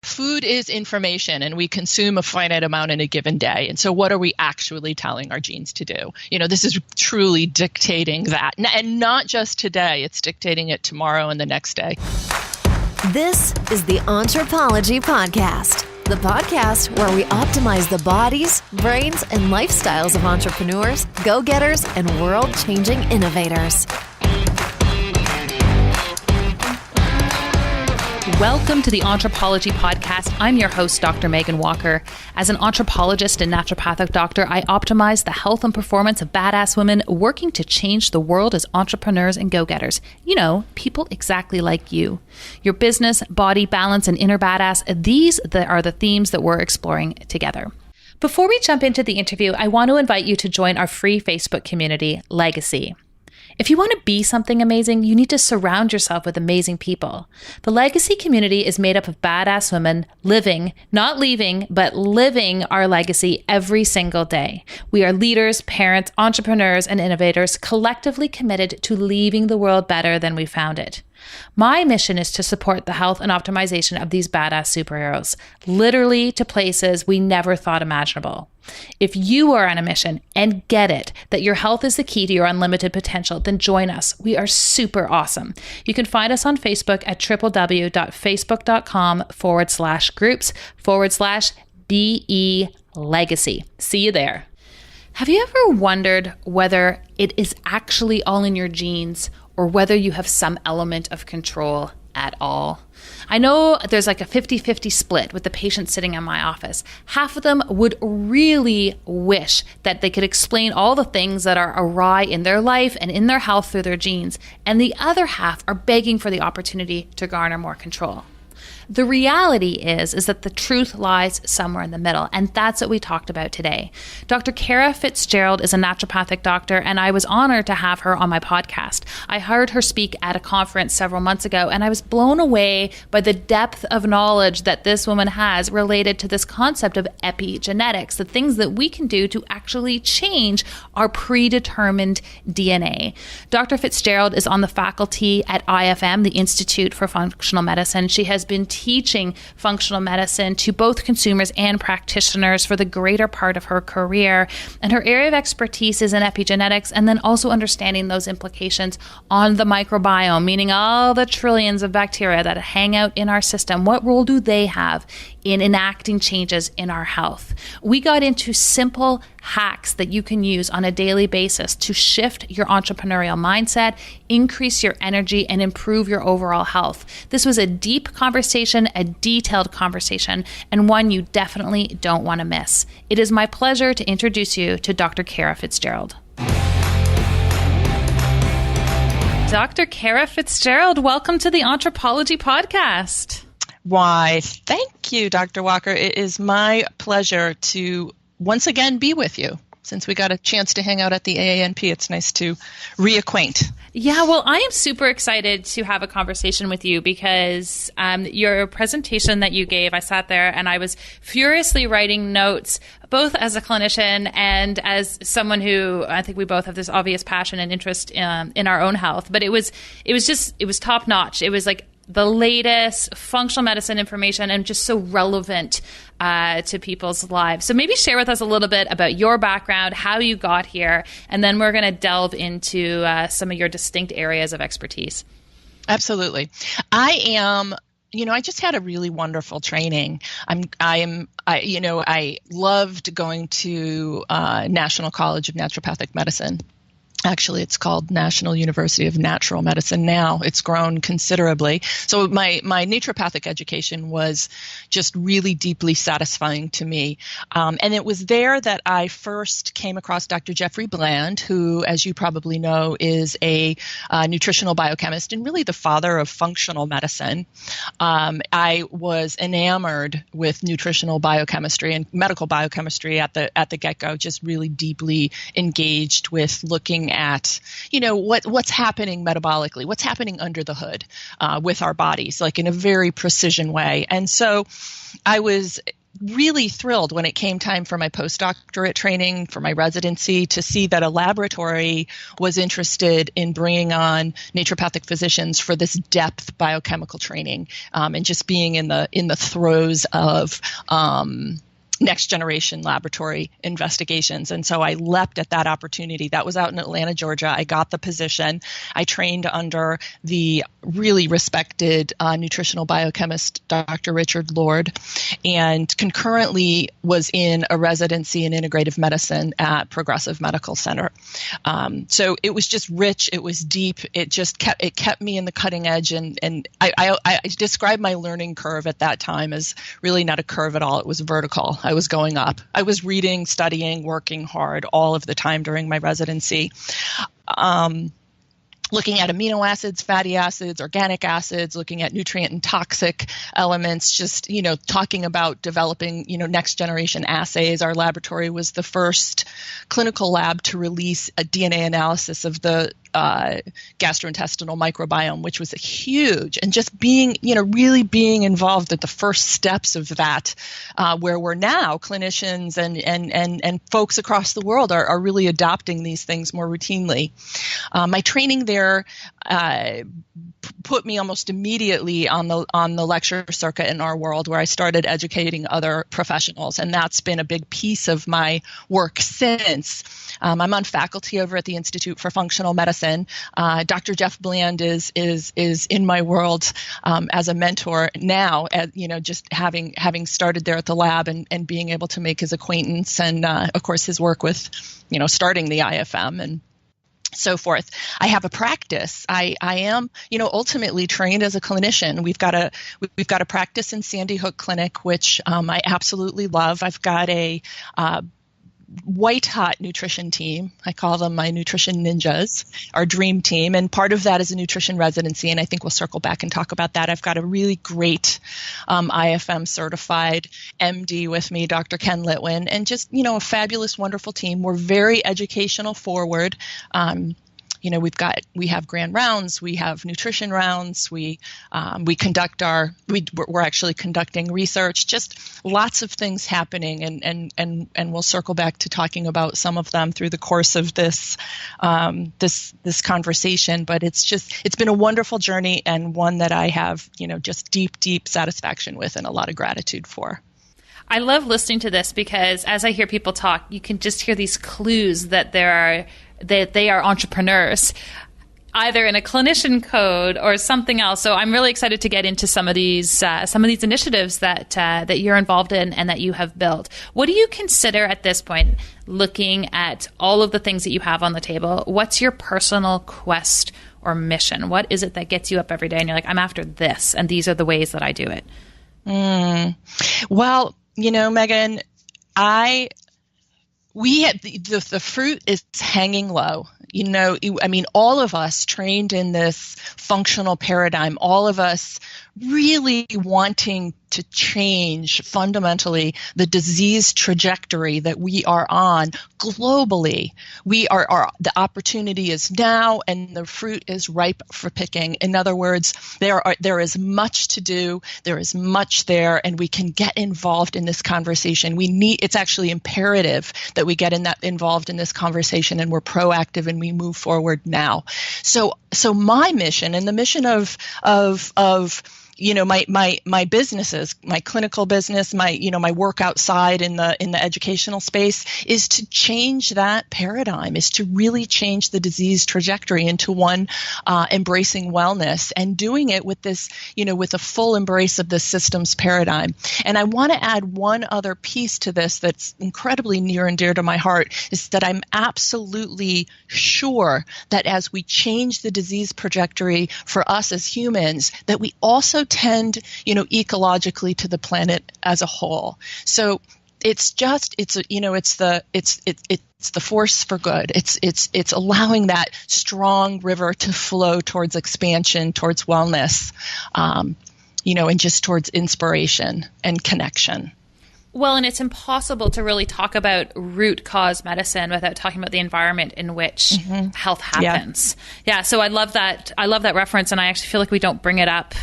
Food is information, and we consume a finite amount in a given day. And so what are we actually telling our genes to do? This is truly dictating that. And not just today, it's dictating it tomorrow and the next day. This is the Entrepology Podcast, the podcast where we optimize the bodies, brains, and lifestyles of entrepreneurs, go-getters, and world-changing innovators. Welcome to the Entrepology Podcast. I'm your host, Dr. Megan Walker. As an anthropologist and naturopathic doctor, I optimize the health and performance of badass women working to change the world as entrepreneurs and go-getters. People exactly like you. Your business, body, balance, and inner badass, these are the themes that we're exploring together. Before we jump into the interview, I want to invite you to join our free Facebook community, Legacy. If you want to be something amazing, you need to surround yourself with amazing people. The Legacy community is made up of badass women living, not leaving, but living our legacy every single day. We are leaders, parents, entrepreneurs, and innovators collectively committed to leaving the world better than we found it. My mission is to support the health and optimization of these badass superheroes, literally to places we never thought imaginable. If you are on a mission and get it that your health is the key to your unlimited potential, then join us. We are super awesome. You can find us on Facebook at www.facebook.com/groups/BE Legacy. See you there. Have you ever wondered whether it is actually all in your genes or whether you have some element of control at all? I know there's like a 50-50 split with the patients sitting in my office. Half of them would really wish that they could explain all the things that are awry in their life and in their health through their genes. And the other half are begging for the opportunity to garner more control. The reality is that the truth lies somewhere in the middle, and that's what we talked about today. Dr. Fitzgerald is a naturopathic doctor, and I was honored to have her on my podcast. I heard her speak at a conference several months ago, and I was blown away by the depth of knowledge that this woman has related to this concept of epigenetics, the things that we can do to actually change our predetermined DNA. Dr. Fitzgerald is on the faculty at IFM, the Institute for Functional Medicine. She has been teaching functional medicine to both consumers and practitioners for the greater part of her career. And her area of expertise is in epigenetics, and then also understanding those implications on the microbiome, meaning all the trillions of bacteria that hang out in our system. What role do they have in enacting changes in our health? We got into simple hacks that you can use on a daily basis to shift your entrepreneurial mindset, increase your energy, and improve your overall health. This was a deep conversation, a detailed conversation, and one you definitely don't want to miss. It is my pleasure to introduce you to Dr. Kara Fitzgerald. Dr. Kara Fitzgerald, welcome to the Entrepology Podcast. Why, thank you, Dr. Walker. It is my pleasure to once again be with you. Since we got a chance to hang out at the AANP, it's nice to reacquaint. Yeah, well, I am super excited to have a conversation with you because your presentation that you gave, I sat there and I was furiously writing notes, both as a clinician and as someone who I think we both have this obvious passion and interest in our own health. But it was top notch. It was like the latest functional medicine information and just so relevant to people's lives. So maybe share with us a little bit about your background, how you got here, and then we're going to delve into some of your distinct areas of expertise. Absolutely. I just had a really wonderful training. I loved going to National College of Naturopathic Medicine. Actually, it's called National University of Natural Medicine now. It's grown considerably. So my naturopathic education was just really deeply satisfying to me. And it was there that I first came across Dr. Jeffrey Bland, who, as you probably know, is a nutritional biochemist and really the father of functional medicine. I was enamored with nutritional biochemistry and medical biochemistry at the get-go, just really deeply engaged with looking at, what's happening metabolically, what's happening under the hood with our bodies, like in a very precision way. And so I was really thrilled when it came time for my postdoctorate training, for my residency, to see that a laboratory was interested in bringing on naturopathic physicians for this depth biochemical training, and just being in the throes of next generation laboratory investigations. And so I leapt at that opportunity. That was out in Atlanta, Georgia. I got the position. I trained under the really respected nutritional biochemist, Dr. Richard Lord, and concurrently was in a residency in integrative medicine at Progressive Medical Center. So it was just rich. It was deep. It kept me in the cutting edge. And I described my learning curve at that time as really not a curve at all. It was vertical. I was going up. I was reading, studying, working hard all of the time during my residency. Looking at amino acids, fatty acids, organic acids, looking at nutrient and toxic elements, just, talking about developing, next generation assays. Our laboratory was the first clinical lab to release a DNA analysis of the gastrointestinal microbiome, which was huge. And just being, really being involved at the first steps of that, where we're now clinicians and folks across the world are really adopting these things more routinely. My training there put me almost immediately on the lecture circuit in our world, where I started educating other professionals, and that's been a big piece of my work since. I'm on faculty over at the Institute for Functional Medicine. Dr. Jeff Bland is in my world as a mentor now. Just having started there at the lab and being able to make his acquaintance, and of course his work with starting the IFM and so forth. I have a practice. I am, ultimately trained as a clinician. We've got a practice in Sandy Hook Clinic, which I absolutely love. I've got a white hot nutrition team. I call them my nutrition ninjas, our dream team. And part of that is a nutrition residency. And I think we'll circle back and talk about that. I've got a really great IFM certified MD with me, Dr. Ken Litwin, and just, a fabulous, wonderful team. We're very educational forward. We have grand rounds, we have nutrition rounds, we're actually conducting research, just lots of things happening, and we'll circle back to talking about some of them through the course of this conversation. But it's been a wonderful journey, and one that I have, just deep satisfaction with and a lot of gratitude for. I love listening to this because as I hear people talk, you can just hear these clues that they are entrepreneurs, either in a clinician code or something else. So I'm really excited to get into some of these initiatives that you're involved in and that you have built. What do you consider at this point, looking at all of the things that you have on the table? What's your personal quest or mission? What is it that gets you up every day and you're like, I'm after this, and these are the ways that I do it? Well, Megan, the fruit is hanging low. All of us trained in this functional paradigm, all of us really wanting to change fundamentally the disease trajectory that we are on globally. The opportunity is now, and the fruit is ripe for picking. In other words, there is much to do, there is much there, and we can get involved in this conversation. It's actually imperative that we get involved in this conversation, and we're proactive and we move forward now. So my mission, and the mission of my businesses, my clinical business, my work outside in the educational space, is to change that paradigm, is to really change the disease trajectory into one embracing wellness, and doing it with this, with a full embrace of the systems paradigm. And I want to add one other piece to this that's incredibly near and dear to my heart, is that I'm absolutely sure that as we change the disease trajectory for us as humans, that we also tend, ecologically to the planet as a whole. So it's the force for good. It's allowing that strong river to flow towards expansion, towards wellness, and just towards inspiration and connection. Well, and it's impossible to really talk about root cause medicine without talking about the environment in which health happens. Yeah. So I love that. I love that reference. And I actually feel like we don't bring it up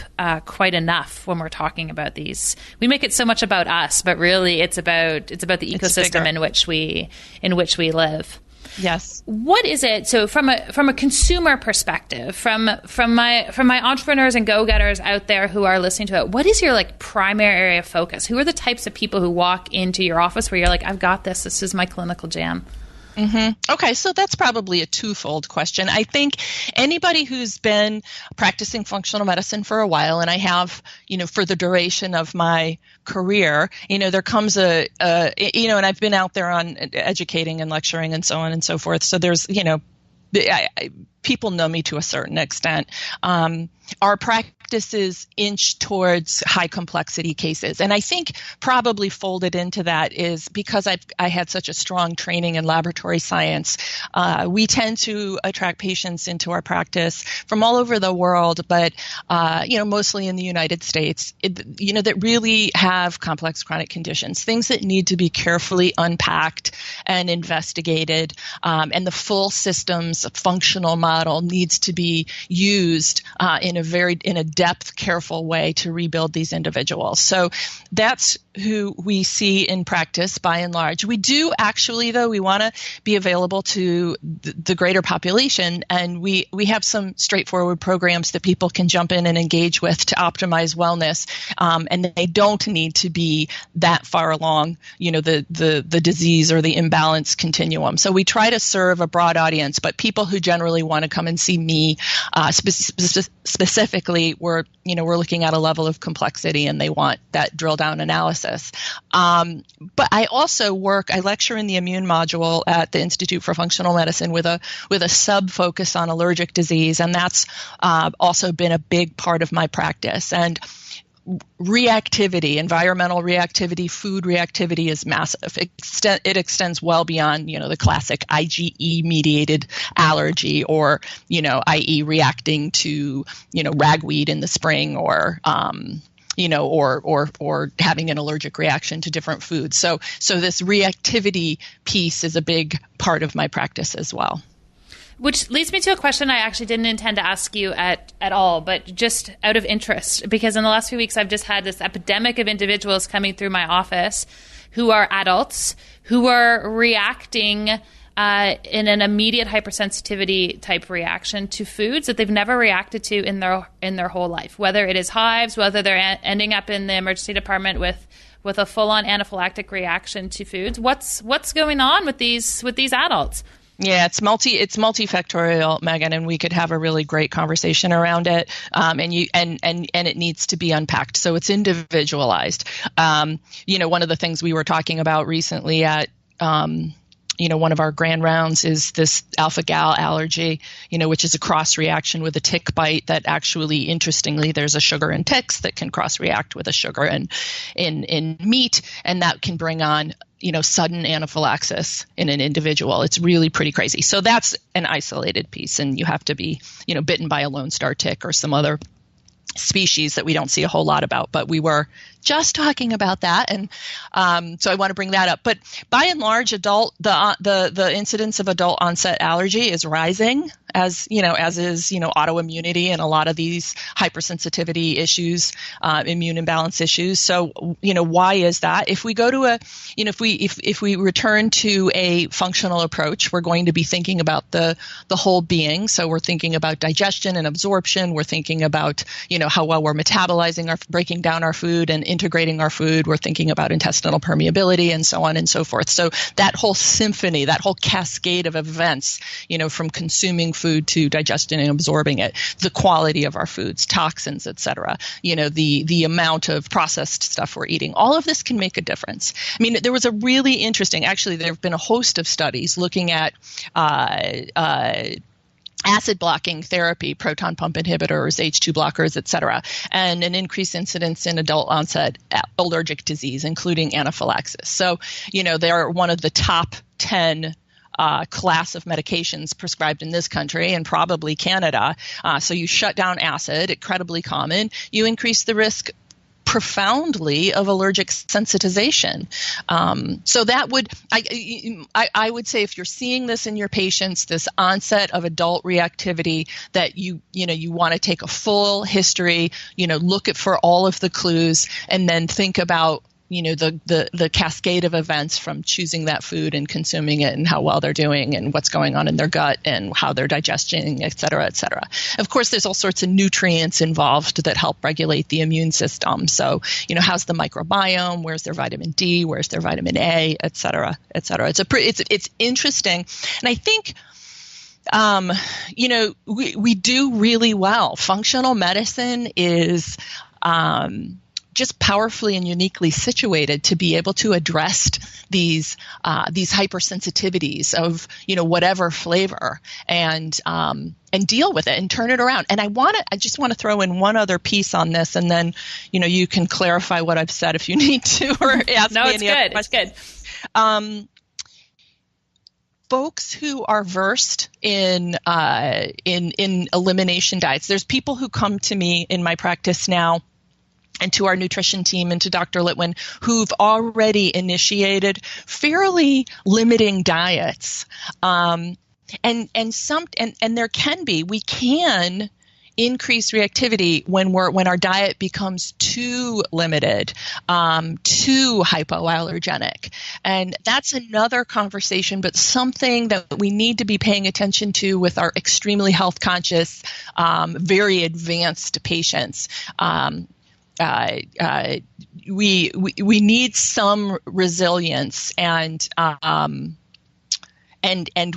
quite enough when we're talking about these. We make it so much about us, but really it's about the ecosystem in which we live. Yes. What is it? So from a consumer perspective, from my entrepreneurs and go-getters out there who are listening to it, what is your like primary area of focus? Who are the types of people who walk into your office where you're like, I've got this. This is my clinical jam? Okay, so that's probably a twofold question. I think anybody who's been practicing functional medicine for a while, and I have, for the duration of my career, there comes and I've been out there on educating and lecturing and so on and so forth. So there's, people know me to a certain extent. Our practices inch towards high complexity cases. And I think probably folded into that is because I had such a strong training in laboratory science. We tend to attract patients into our practice from all over the world, but, mostly in the United States, that really have complex chronic conditions, things that need to be carefully unpacked and investigated. And the full systems functional model needs to be used in a depth, careful way to rebuild these individuals. So that's who we see in practice by and large. We do actually, though, we want to be available to the greater population, and we have some straightforward programs that people can jump in and engage with to optimize wellness, and they don't need to be that far along, the disease or the imbalance continuum. So we try to serve a broad audience, but people who generally want to come and see me specifically, we're looking at a level of complexity, and they want that drill down analysis. But I also I lecture in the immune module at the Institute for Functional Medicine with a sub focus on allergic disease. And that's also been a big part of my practice. And reactivity, environmental reactivity, food reactivity is massive. It extends well beyond, the classic IgE mediated allergy or, i.e. reacting to, ragweed in the spring or, or having an allergic reaction to different foods. So this reactivity piece is a big part of my practice as well. Which leads me to a question I actually didn't intend to ask you at all, but just out of interest, because in the last few weeks, I've just had this epidemic of individuals coming through my office who are adults, who are reacting in an immediate hypersensitivity type reaction to foods that they've never reacted to in their whole life, whether it is hives, whether they're ending up in the emergency department with a full-on anaphylactic reaction to foods. What's going on with these adults? Yeah, it's multifactorial, Megan, and we could have a really great conversation around it. And it needs to be unpacked. So it's individualized. One of the things we were talking about recently at one of our grand rounds is this alpha-gal allergy, which is a cross-reaction with a tick bite that actually, interestingly, there's a sugar in ticks that can cross-react with a sugar in meat, and that can bring on, sudden anaphylaxis in an individual. It's really pretty crazy. So that's an isolated piece, and you have to be, bitten by a Lone Star tick or some other species that we don't see a whole lot about, but we were just talking about that, and so I want to bring that up. But by and large, the incidence of adult onset allergy is rising, as is autoimmunity and a lot of these hypersensitivity issues, immune imbalance issues. So why is that? If we go to if we return to a functional approach, we're going to be thinking about the whole being. So we're thinking about digestion and absorption. We're thinking about how well we're metabolizing breaking down our food and integrating our food. We're thinking about intestinal permeability and so on and so forth. So that whole symphony, that whole cascade of events, from consuming food to digesting and absorbing it, the quality of our foods, toxins, et cetera, the amount of processed stuff we're eating, all of this can make a difference. I mean, there was a really interesting, actually, there have been a host of studies looking at acid blocking therapy, proton pump inhibitors, H2 blockers, et cetera, and an increased incidence in adult onset allergic disease, including anaphylaxis. So, they're one of the top 10 class of medications prescribed in this country and probably Canada. So you shut down acid, incredibly common. You increase the risk profoundly of allergic sensitization. So that would, I would say, if you're seeing this in your patients, this onset of adult reactivity, that you want to take a full history, look for all of the clues, and then think about the cascade of events from choosing that food and consuming it, and how well they're doing, and what's going on in their gut, and how they're digesting, et cetera, et cetera. Of course, there's all sorts of nutrients involved that help regulate the immune system. So, how's the microbiome? Where's their vitamin D? Where's their vitamin A? Et cetera, et cetera. It's interesting, and I think we do really well. Functional medicine is just powerfully and uniquely situated to be able to address these hypersensitivities of whatever flavor, and deal with it and turn it around. And I just want to throw in one other piece on this, and then you can clarify what I've said if you need to, or ask me any other questions. It's good. Folks who are versed in elimination diets. There's people who come to me in my practice now, and to our nutrition team, and to Dr. Litwin, who've already initiated fairly limiting diets. And there we can increase reactivity when our diet becomes too limited, too hypoallergenic. And that's another conversation, but something that we need to be paying attention to with our extremely health conscious, very advanced patients. We need some resilience, and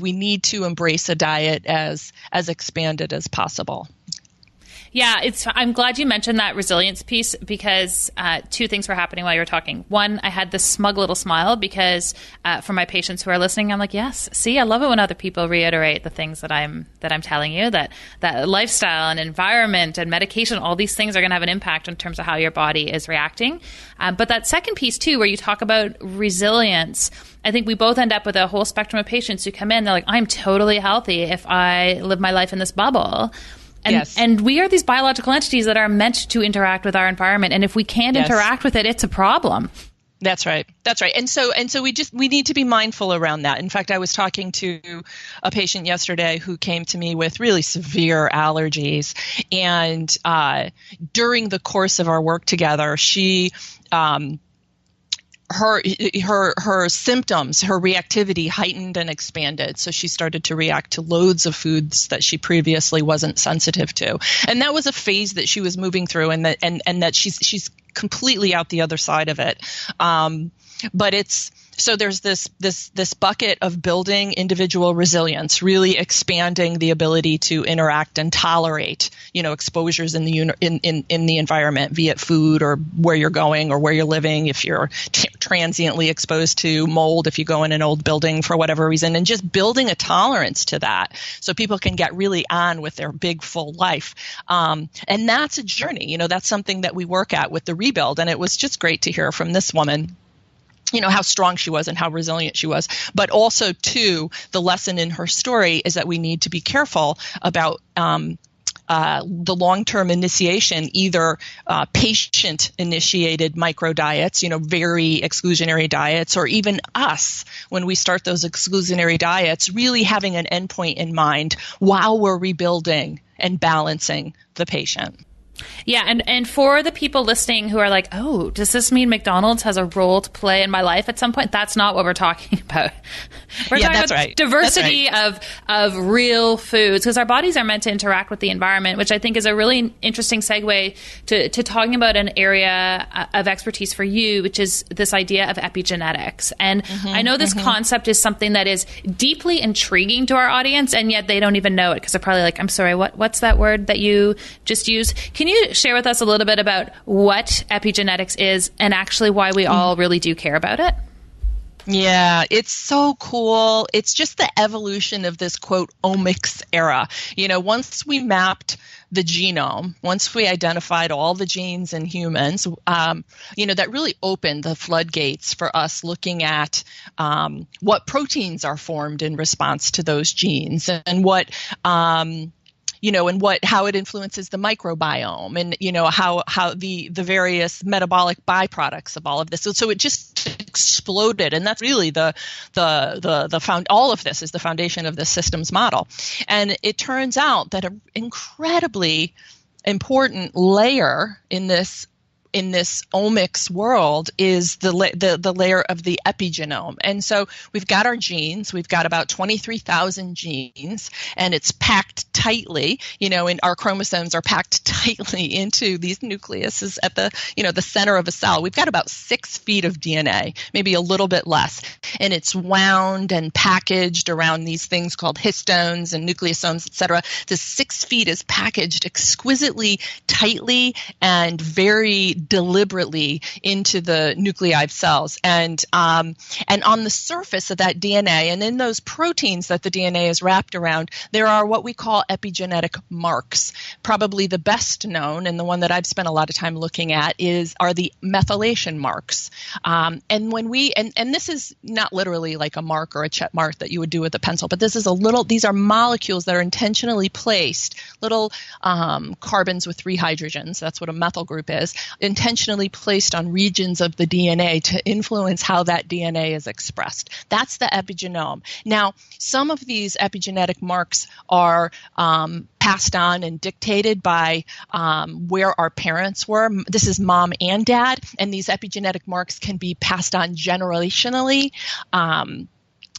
we need to embrace a diet as expanded as possible. Yeah, I'm glad you mentioned that resilience piece, because two things were happening while you were talking. One, I had this smug little smile because for my patients who are listening, I'm like, yes, see, I love it when other people reiterate the things that I'm telling you, that lifestyle and environment and medication, all these things are going to have an impact in terms of how your body is reacting. But that second piece too, where you talk about resilience, I think we both end up with a whole spectrum of patients who come in, they're like, I'm totally healthy if I live my life in this bubble. And we are these biological entities that are meant to interact with our environment. And if we can't interact with it, it's a problem. That's right. And so we need to be mindful around that. In fact, I was talking to a patient yesterday who came to me with really severe allergies. And during the course of our work together, she her symptoms, her reactivity heightened and expanded. So she started to react to loads of foods that she previously wasn't sensitive to. And that was a phase that she was moving through, and that she's completely out the other side of it. But so there's this bucket of building individual resilience, really expanding the ability to interact and tolerate, exposures in the environment, be it food or where you're going or where you're living, if you're transiently exposed to mold, if you go in an old building for whatever reason, and just building a tolerance to that so people can get really on with their big full life. And that's a journey, that's something that we work at with the rebuild. And it was just great to hear from this woman, how strong she was and how resilient she was. But also, too, the lesson in her story is that we need to be careful about the long-term initiation, either patient-initiated micro diets, very exclusionary diets, or even us, when we start those exclusionary diets, really having an endpoint in mind while we're rebuilding and balancing the patient. Yeah, and for the people listening who are like, oh, does this mean McDonald's has a role to play in my life at some point? That's not what we're talking about. We're talking about diversity of real foods, because our bodies are meant to interact with the environment, which I think is a really interesting segue to talking about an area of expertise for you, which is this idea of epigenetics. And I know this concept is something that is deeply intriguing to our audience, and yet they don't even know it, because they're probably like, I'm sorry, what's that word that you just used? Can you share with us a little bit about what epigenetics is and actually why we all really do care about it? Yeah, it's so cool. It's just the evolution of this, quote, omics era. Once we mapped the genome, once we identified all the genes in humans, that really opened the floodgates for us looking at what proteins are formed in response to those genes, and what and how it influences the microbiome, and how the various metabolic byproducts of all of this. So it just exploded, and that's really all of this is the foundation of the systems model. And it turns out that an incredibly important layer in this omics world is the layer of the epigenome. And so we've got our genes, we've got about 23,000 genes, and it's packed tightly, and our chromosomes are packed tightly into these nucleuses at the center of a cell. We've got about 6 feet of DNA, maybe a little bit less, and it's wound and packaged around these things called histones and nucleosomes, et cetera. The 6 feet is packaged exquisitely tightly and very deliberately into the nuclei of cells, and on the surface of that DNA, and in those proteins that the DNA is wrapped around, there are what we call epigenetic marks. Probably the best known, and the one that I've spent a lot of time looking at, are the methylation marks. And when and this is not literally like a mark or a check mark that you would do with a pencil, but these are molecules that are intentionally placed, little carbons with 3 hydrogens. That's what a methyl group is. Intentionally placed on regions of the DNA to influence how that DNA is expressed. That's the epigenome. Now, some of these epigenetic marks are passed on and dictated by where our parents were. This is mom and dad, and these epigenetic marks can be passed on generationally.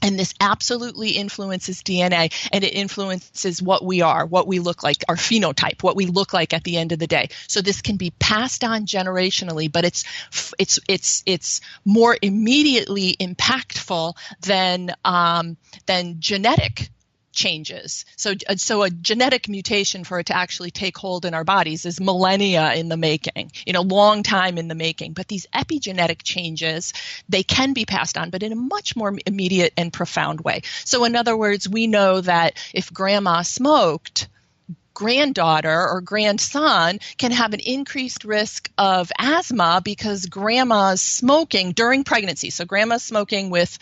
And this absolutely influences DNA, and it influences what we are, what we look like, our phenotype, what we look like at the end of the day. So this can be passed on generationally, but it's more immediately impactful than genetic changes. So a genetic mutation, for it to actually take hold in our bodies, is millennia in the making, long time in the making. But these epigenetic changes, they can be passed on, but in a much more immediate and profound way. So in other words, we know that if grandma smoked, granddaughter or grandson can have an increased risk of asthma because grandma's smoking during pregnancy. So grandma's smoking with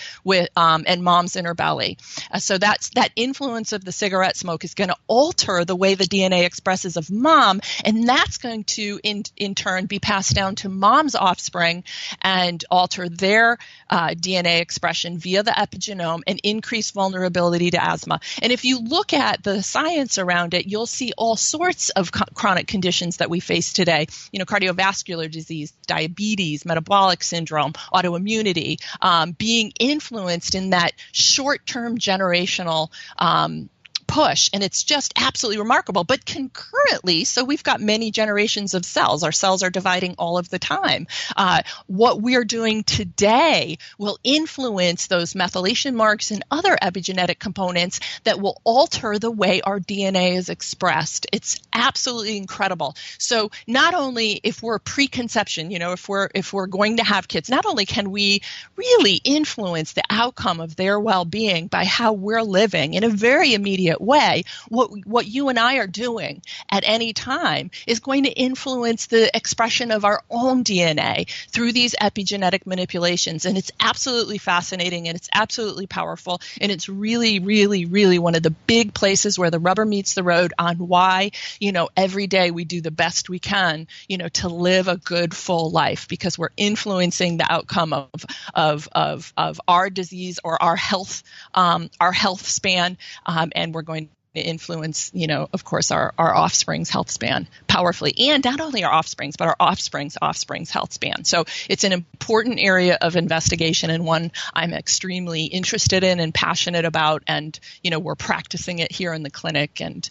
and mom's in her belly. So that influence of the cigarette smoke is going to alter the way the DNA expresses of mom, and that's going to in turn be passed down to mom's offspring and alter their DNA expression via the epigenome and increase vulnerability to asthma. And if you look at the science around it, you'll see all sorts of chronic conditions that we face today, cardiovascular disease, diabetes, metabolic syndrome, autoimmunity, being influenced in that short-term generational push. And it's just absolutely remarkable. But concurrently, so we've got many generations of cells. Our cells are dividing all of the time. What we're doing today will influence those methylation marks and other epigenetic components that will alter the way our DNA is expressed. It's absolutely incredible. So not only if we're preconception, if we're going to have kids, not only can we really influence the outcome of their well-being by how we're living in a very immediate way, what you and I are doing at any time is going to influence the expression of our own DNA through these epigenetic manipulations. And it's absolutely fascinating, and it's absolutely powerful, and it's really, really, really one of the big places where the rubber meets the road on why, every day we do the best we can, to live a good, full life, because we're influencing the outcome of our disease or our health span, and we're going to influence, of course, our offspring's health span powerfully, and not only our offspring's, but our offspring's health span. So it's an important area of investigation, and one I'm extremely interested in and passionate about. And, we're practicing it here in the clinic, and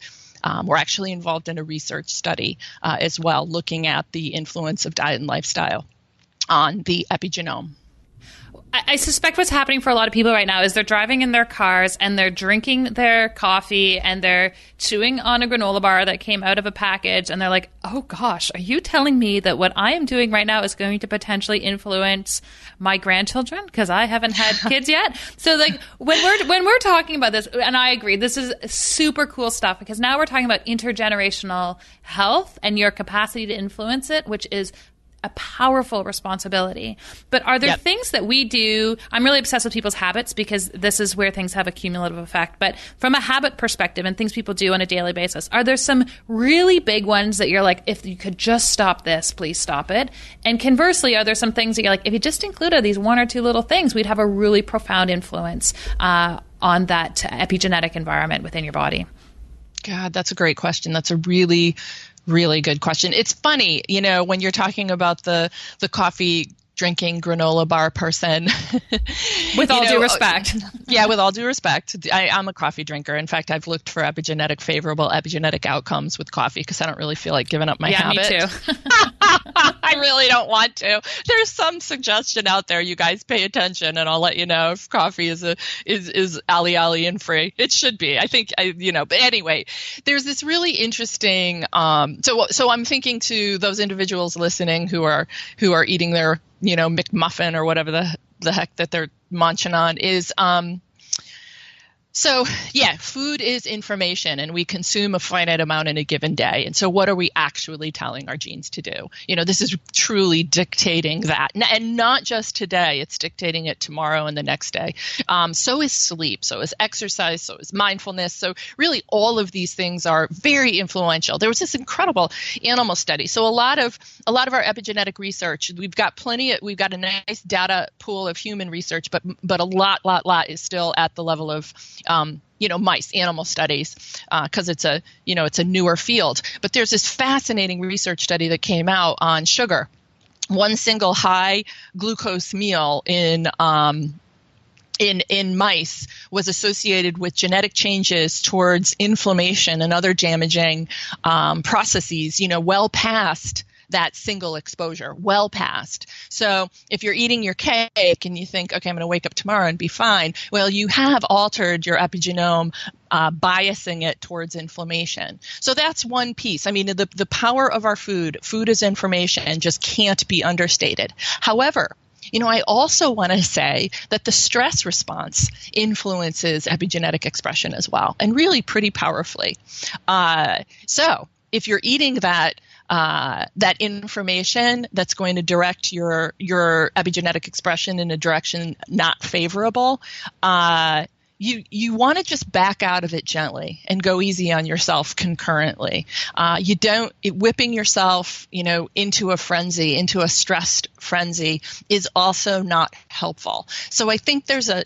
we're actually involved in a research study as well, looking at the influence of diet and lifestyle on the epigenome. I suspect what's happening for a lot of people right now is they're driving in their cars and they're drinking their coffee and they're chewing on a granola bar that came out of a package, and they're like, oh gosh, are you telling me that what I am doing right now is going to potentially influence my grandchildren because I haven't had kids yet? So when we're talking about this, and I agree, this is super cool stuff, because now we're talking about intergenerational health and your capacity to influence it, which is a powerful responsibility. But are there things that we do? I'm really obsessed with people's habits because this is where things have a cumulative effect. But from a habit perspective and things people do on a daily basis, are there some really big ones that you're like, if you could just stop this, please stop it? And conversely, are there some things that you're like, if you just included these one or two little things, we'd have a really profound influence on that epigenetic environment within your body? God, that's a great question. That's a really, really good question. It's funny, when you're talking about the coffee drinking granola bar person. With all due respect. Yeah, with all due respect. I'm a coffee drinker. In fact, I've looked for favorable epigenetic outcomes with coffee because I don't really feel like giving up my habit. Yeah, me too. I really don't want to. There's some suggestion out there. You guys pay attention, and I'll let you know if coffee is allein free. It should be. I think But anyway, there's this really interesting. So I'm thinking to those individuals listening who are eating their McMuffin or whatever the heck that they're munching on is. So yeah, food is information, and we consume a finite amount in a given day. And so what are we actually telling our genes to do? This is truly dictating that. And not just today, it's dictating it tomorrow and the next day. So is sleep, so is exercise, so is mindfulness. So really all of these things are very influential. There was this incredible animal study. So a lot of our epigenetic research, we've got a nice data pool of human research, but a lot is still at the level of mice, animal studies, because it's a newer field. But there's this fascinating research study that came out on sugar. One single high glucose meal in mice was associated with genetic changes towards inflammation and other damaging processes, well past that single exposure, well past. So if you're eating your cake and you think, okay, I'm going to wake up tomorrow and be fine, well, you have altered your epigenome, biasing it towards inflammation. So that's one piece. I mean, the power of our food is information, just can't be understated. However, I also want to say that the stress response influences epigenetic expression as well, and really pretty powerfully. So if you're eating that information that's going to direct your epigenetic expression in a direction not favorable, you want to just back out of it gently and go easy on yourself concurrently. Whipping yourself, into a frenzy, into a stressed frenzy is also not helpful. So I think there's a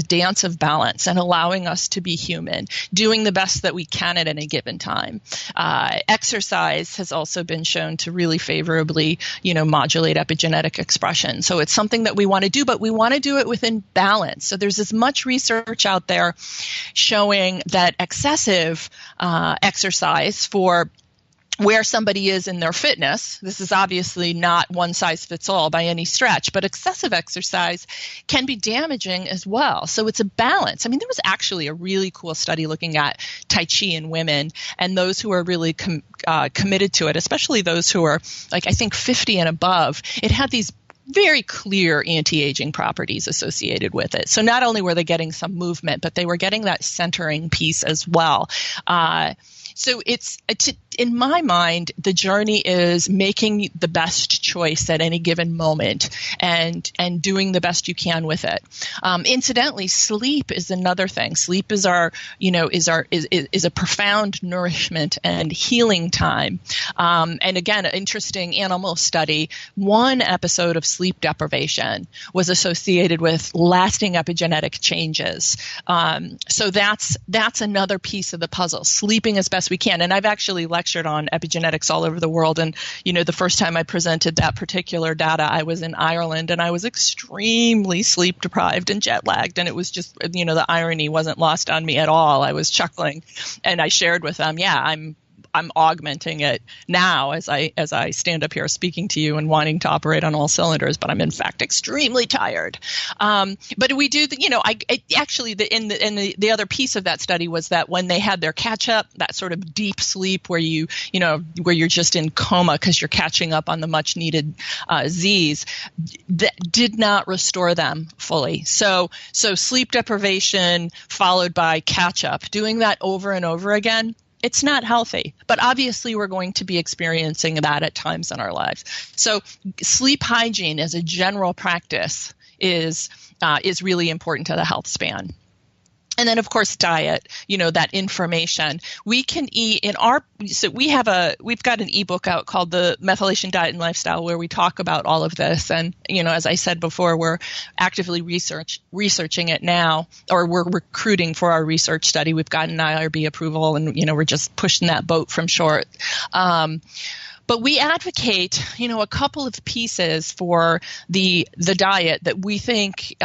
dance of balance and allowing us to be human, doing the best that we can at any given time. Exercise has also been shown to really favorably, modulate epigenetic expression. So it's something that we want to do, but we want to do it within balance. So there's as much research out there showing that excessive exercise for where somebody is in their fitness, this is obviously not one size fits all by any stretch, but excessive exercise can be damaging as well. So it's a balance. I mean, there was actually a really cool study looking at Tai Chi in women and those who are really committed to it, especially those who are I think 50 and above. It had these very clear anti-aging properties associated with it. So not only were they getting some movement, but they were getting that centering piece as well. So in my mind, the journey is making the best choice at any given moment and doing the best you can with it. Incidentally, sleep is another thing. Sleep is is a profound nourishment and healing time. And again, an interesting animal study. One episode of sleep deprivation was associated with lasting epigenetic changes. So that's another piece of the puzzle. Sleeping as best we can. And I've actually lectured on epigenetics all over the world. And, the first time I presented that particular data, I was in Ireland and I was extremely sleep deprived and jet lagged. And it was just, the irony wasn't lost on me at all. I was chuckling and I shared with them, I'm augmenting it now as I stand up here speaking to you and wanting to operate on all cylinders, but I'm in fact extremely tired. But we do, the other piece of that study was that when they had their catch up, that sort of deep sleep where where you're just in coma because you're catching up on the much needed Z's, that did not restore them fully. So sleep deprivation followed by catch up, doing that over and over again It's not healthy, but obviously we're going to be experiencing that at times in our lives. So sleep hygiene as a general practice is really important to the health span. And then, of course, diet, that information. We can eat we've got an ebook out called The Methylation Diet and Lifestyle, where we talk about all of this. And, as I said before, we're actively researching it now, or we're recruiting for our research study. We've got an IRB approval, and, we're just pushing that boat from shore. But we advocate, a couple of pieces for the diet that we think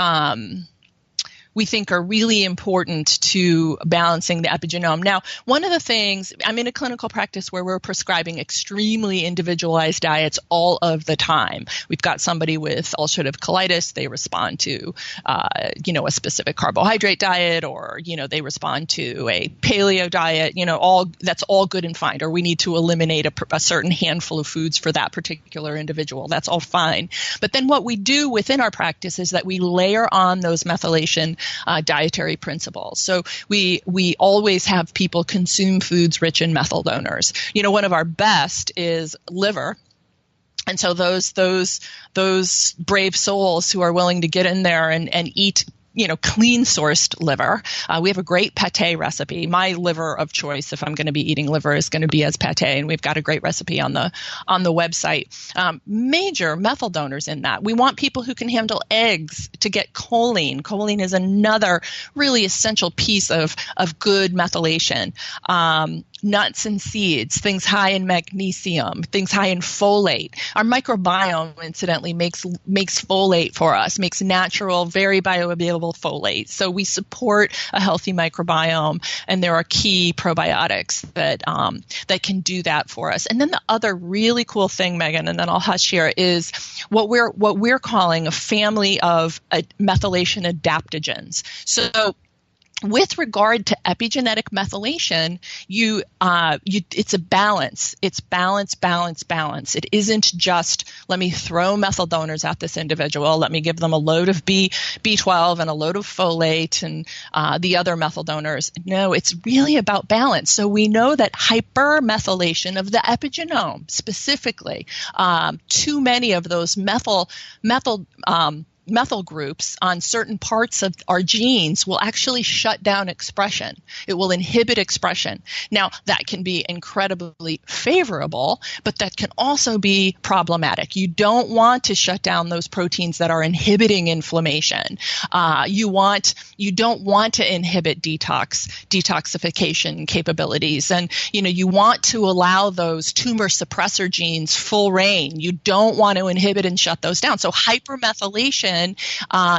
are really important to balancing the epigenome. Now, one of the things, I'm in a clinical practice where we're prescribing extremely individualized diets all of the time. We've got somebody with ulcerative colitis. They respond to, a specific carbohydrate diet, or, they respond to a paleo diet, that's all good and fine. Or we need to eliminate a certain handful of foods for that particular individual. That's all fine. But then what we do within our practice is that we layer on those methylation dietary principles. So we always have people consume foods rich in methyl donors. One of our best is liver. And so those brave souls who are willing to get in there and eat clean sourced liver. We have a great pate recipe. My liver of choice, if I'm going to be eating liver, is going to be as pate, and we've got a great recipe on the website. Major methyl donors in that. We want people who can handle eggs to get choline. Choline is another really essential piece of good methylation. Nuts and seeds, things high in magnesium, things high in folate. Our microbiome, incidentally, makes folate for us, makes natural, very bioavailable folate. So we support a healthy microbiome, and there are key probiotics that can do that for us. And then the other really cool thing, Megan, and then I'll hush here, is what we're calling a family of methylation adaptogens. So with regard to epigenetic methylation, it's a balance. It's balance. It isn't just, let me throw methyl donors at this individual. Let me give them a load of B12 and a load of folate and the other methyl donors. No, it's really about balance. So we know that hypermethylation of the epigenome, specifically, too many of those methyl groups on certain parts of our genes will actually shut down expression. It will inhibit expression. Now, that can be incredibly favorable, but that can also be problematic. You don't want to shut down those proteins that are inhibiting inflammation. You don't want to inhibit detoxification capabilities. And, you want to allow those tumor suppressor genes full reign. You don't want to inhibit and shut those down. So hypermethylation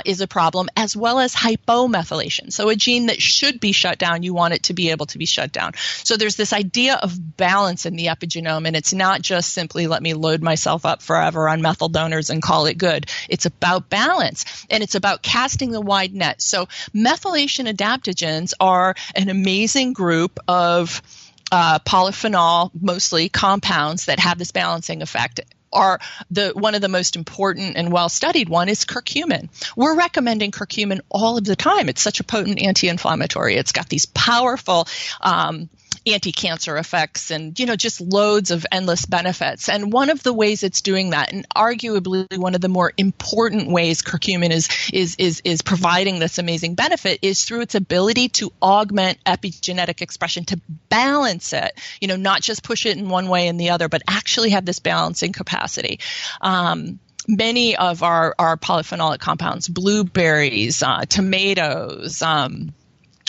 is a problem, as well as hypomethylation. So a gene that should be shut down, you want it to be able to be shut down. So there's this idea of balance in the epigenome, and it's not just simply let me load myself up forever on methyl donors and call it good. It's about balance, and it's about casting the wide net. So methylation adaptogens are an amazing group of polyphenol, mostly compounds that have this balancing effect. One of the most important and well-studied one is curcumin. We're recommending curcumin all of the time. It's such a potent anti-inflammatory. It's got these powerful anti-cancer effects and, just loads of endless benefits. And one of the ways it's doing that, and arguably one of the more important ways curcumin is providing this amazing benefit, is through its ability to augment epigenetic expression, to balance it, not just push it in one way and the other, but actually have this balancing capacity. Many of our polyphenolic compounds, blueberries, tomatoes,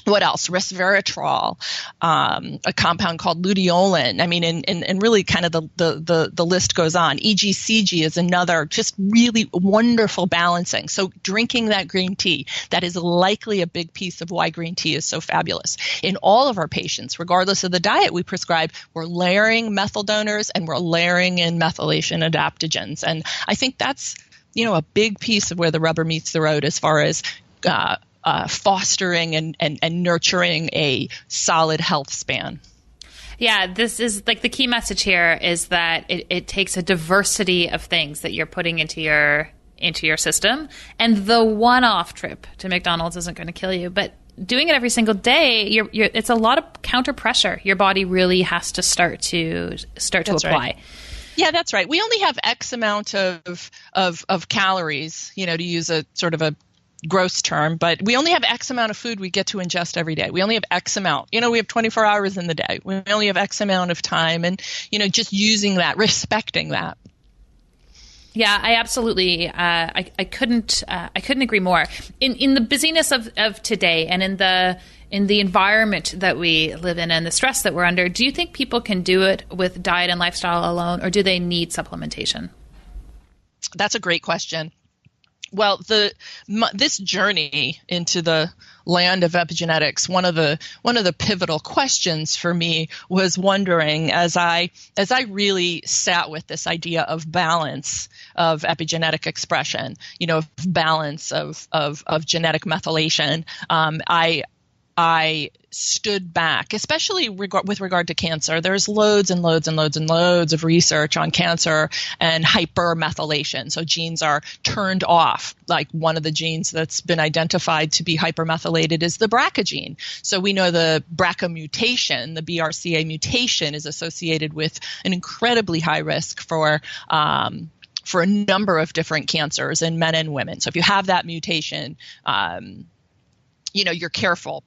what else? Resveratrol, a compound called luteolin. I mean, and really kind of the list goes on. EGCG is another just really wonderful balancing. So drinking that green tea, that is likely a big piece of why green tea is so fabulous. In all of our patients, regardless of the diet we prescribe, we're layering methyl donors and we're layering in methylation adaptogens. And I think that's, a big piece of where the rubber meets the road as far as fostering and nurturing a solid health span. Yeah, this is like the key message here is that it takes a diversity of things that you're putting into your system. And the one-off trip to McDonald's isn't going to kill you, but doing it every single day, it's a lot of counter pressure. Your body really has to start to apply. Right. Yeah, that's right. We only have X amount of calories, to use a sort of a gross term, but we only have X amount of food we get to ingest every day. We only have X amount. We have 24 hours in the day. We only have X amount of time, and just using that, respecting that. Yeah, I absolutely. I couldn't agree more. In the busyness of today, and in the environment that we live in and the stress that we're under, do you think people can do it with diet and lifestyle alone, or do they need supplementation? That's a great question. Well, this journey into the land of epigenetics, one of the pivotal questions for me was wondering, as I really sat with this idea of balance of epigenetic expression, of balance of genetic methylation, I stood back, especially with regard to cancer. There's loads and loads and loads and loads of research on cancer and hypermethylation. So genes are turned off. Like one of the genes that's been identified to be hypermethylated is the BRCA gene. So we know the BRCA mutation, the BRCA mutation, is associated with an incredibly high risk for a number of different cancers in men and women. So if you have that mutation, you're careful.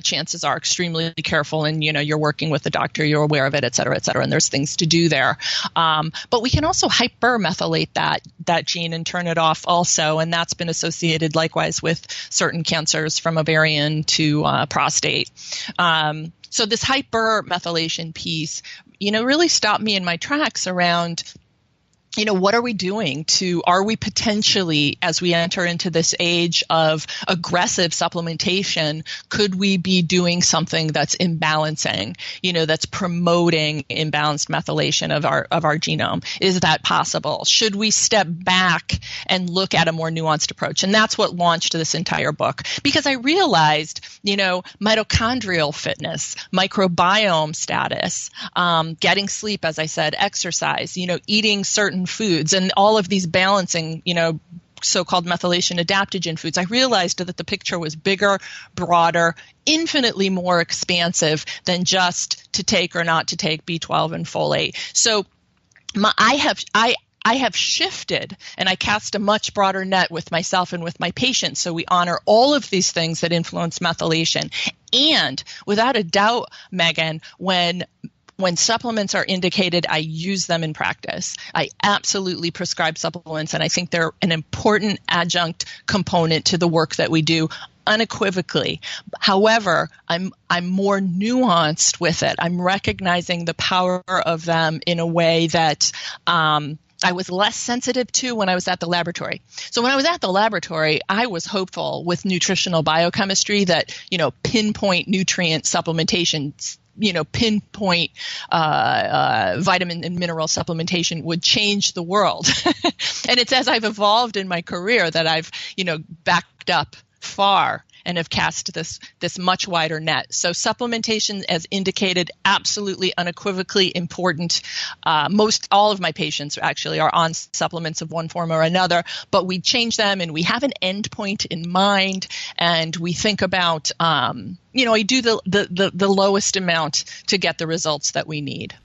Chances are extremely careful, and you're working with the doctor, you're aware of it, et cetera, and there's things to do there. But we can also hypermethylate that gene and turn it off also, and that's been associated likewise with certain cancers from ovarian to prostate. So this hypermethylation piece, really stopped me in my tracks around, what are we doing are we potentially, as we enter into this age of aggressive supplementation, could we be doing something that's imbalancing, that's promoting imbalanced methylation of our genome? Is that possible? Should we step back and look at a more nuanced approach? And that's what launched this entire book, because I realized, mitochondrial fitness, microbiome status, getting sleep, as I said, exercise, eating certain foods, and all of these balancing, so-called methylation adaptogen foods, I realized that the picture was bigger, broader, infinitely more expansive than just to take or not to take B12 and folate. So I have shifted, and I cast a much broader net with myself and with my patients. So we honor all of these things that influence methylation. And without a doubt, Megan, when supplements are indicated, I use them in practice. I absolutely prescribe supplements, and I think they're an important adjunct component to the work that we do, unequivocally. However, I'm more nuanced with it. I'm recognizing the power of them in a way that I was less sensitive to when I was at the laboratory. So when I was at the laboratory, I was hopeful with nutritional biochemistry that, pinpoint nutrient supplementation, pinpoint vitamin and mineral supplementation would change the world. And it's as I've evolved in my career that I've, backed up far and have cast this much wider net. So supplementation, as indicated, absolutely unequivocally important. Most all of my patients actually are on supplements of one form or another, but we change them and we have an endpoint in mind, and we think about, I do the lowest amount to get the results that we need.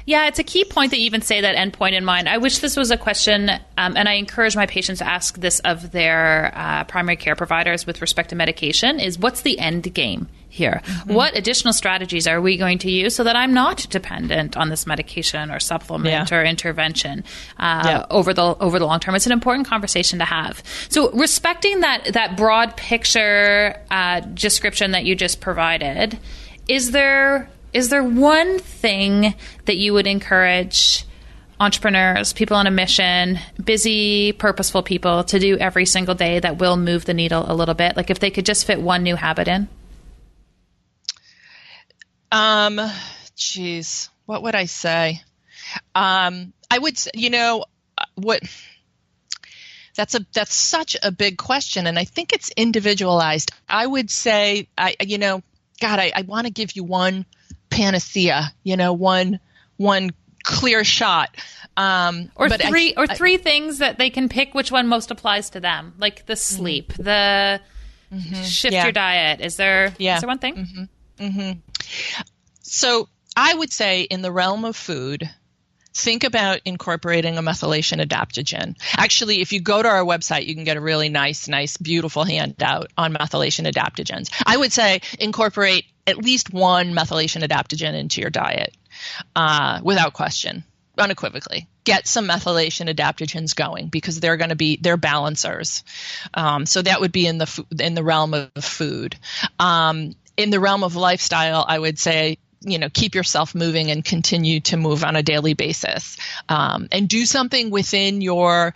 Yeah, it's a key point that you even say that endpoint in mind. I wish this was a question, and I encourage my patients to ask this of their primary care providers with respect to medication, is what's the end game here? Mm-hmm. What additional strategies are we going to use so that I'm not dependent on this medication or supplement or intervention over the long term? It's an important conversation to have. So respecting that broad picture description that you just provided, is there one thing that you would encourage entrepreneurs, people on a mission, busy, purposeful people to do every single day that will move the needle a little bit? Like if they could just fit one new habit in? What would I say? I would say, that's such a big question, and I think it's individualized. I would say, I want to give you one panacea, one clear shot. Or three things that they can pick which one most applies to them, like the sleep, the shift your diet. Is there one thing? So I would say in the realm of food, think about incorporating a methylation adaptogen. Actually, if you go to our website, you can get a really nice, beautiful handout on methylation adaptogens. I would say incorporate at least one methylation adaptogen into your diet without question, unequivocally. Get some methylation adaptogens going because they're balancers. So that would be in the realm of food. In the realm of lifestyle, I would say, keep yourself moving and continue to move on a daily basis, and do something within your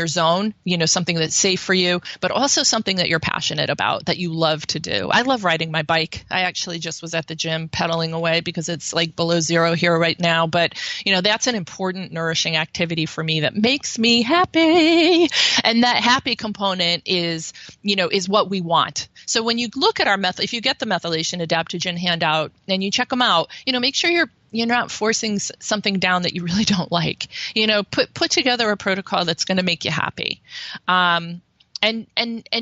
zone, something that's safe for you, but also something that you're passionate about, that you love to do. I love riding my bike. I actually just was at the gym pedaling away because it's like below zero here right now. But, that's an important, nourishing activity for me that makes me happy. And that happy component is what we want. So when you look at if you get the methylation adaptogen handout and you check them out, make sure you're not forcing something down that you really don't like. Put together a protocol that's going to make you happy, and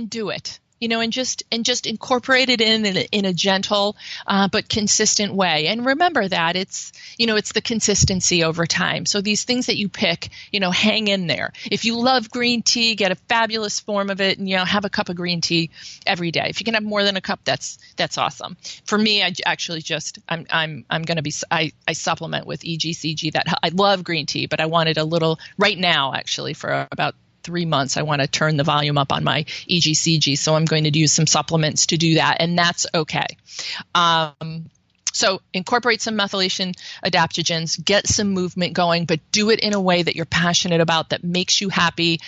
do it. And just incorporate it in a gentle but consistent way. And remember that it's the consistency over time. So these things that you pick, hang in there. If you love green tea, get a fabulous form of it, and have a cup of green tea every day. If you can have more than a cup, that's awesome. For me, I actually I supplement with EGCG. That I love green tea, but I wanted a little right now actually for about 3 months, I want to turn the volume up on my EGCG. So I'm going to use some supplements to do that. And that's okay. So incorporate some methylation adaptogens, get some movement going, but do it in a way that you're passionate about, that makes you happy,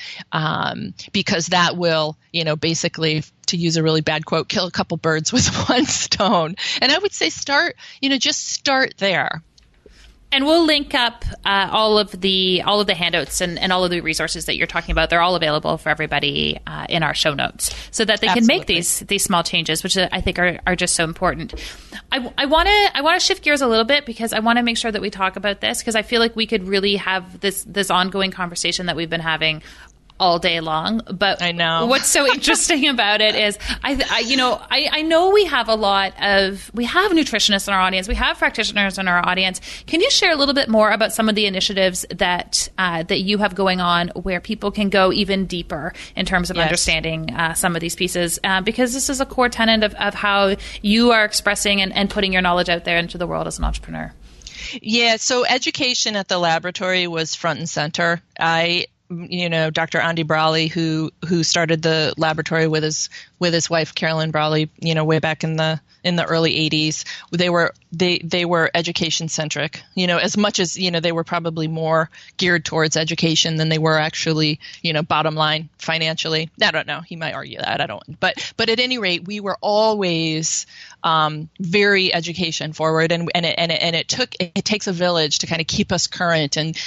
because that will, basically, to use a really bad quote, kill a couple birds with one stone. And I would say start there. And we'll link up all of the handouts and all of the resources that you're talking about. They're all available for everybody in our show notes, so that they can make these small changes, which I think are just so important. I want to shift gears a little bit because I want to make sure that we talk about this, because I feel like we could really have this ongoing conversation that we've been having all day long. But I know what's so interesting about it is I know we have nutritionists in our audience, we have practitioners in our audience. Can you share a little bit more about some of the initiatives that you have going on where people can go even deeper in terms of understanding some of these pieces? Because this is a core tenet of how you are expressing and putting your knowledge out there into the world as an entrepreneur. Yeah, so education at the laboratory was front and center. Dr. Andy Brawley, who started the laboratory with his wife Carolyn Brawley, way back in the early 80s, they were education centric. As much as they were probably more geared towards education than they were actually bottom line financially. I don't know. He might argue that. I don't. But at any rate, we were always very education forward, and it takes a village to kind of keep us current and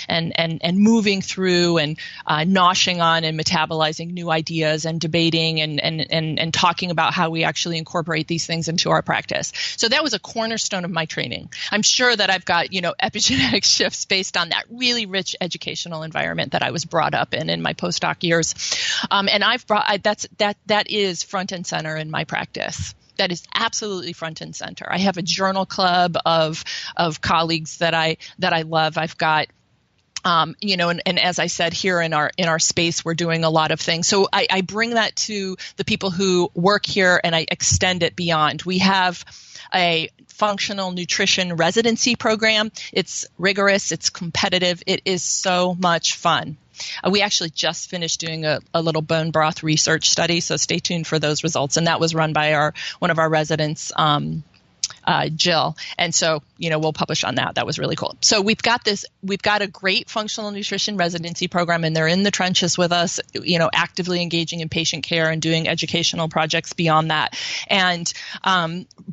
moving through and noshing on and metabolizing new ideas and debating and talking about how we actually incorporate these things into our practice. So that was a cornerstone of my training. I'm sure that I've got epigenetic shifts based on that really rich educational environment that I was brought up in my postdoc years, and that is front and center in my practice. That is absolutely front and center. I have a journal club of colleagues that I love. I've got, and as I said, here in our space, we're doing a lot of things. So I bring that to the people who work here, and I extend it beyond. We have a functional nutrition residency program. It's rigorous. It's competitive. It is so much fun. We actually just finished doing a little bone broth research study, so stay tuned for those results. And that was run by one of our residents, Jill. And so, we'll publish on that. That was really cool. So we've got a great functional nutrition residency program, and they're in the trenches with us, actively engaging in patient care and doing educational projects beyond that. And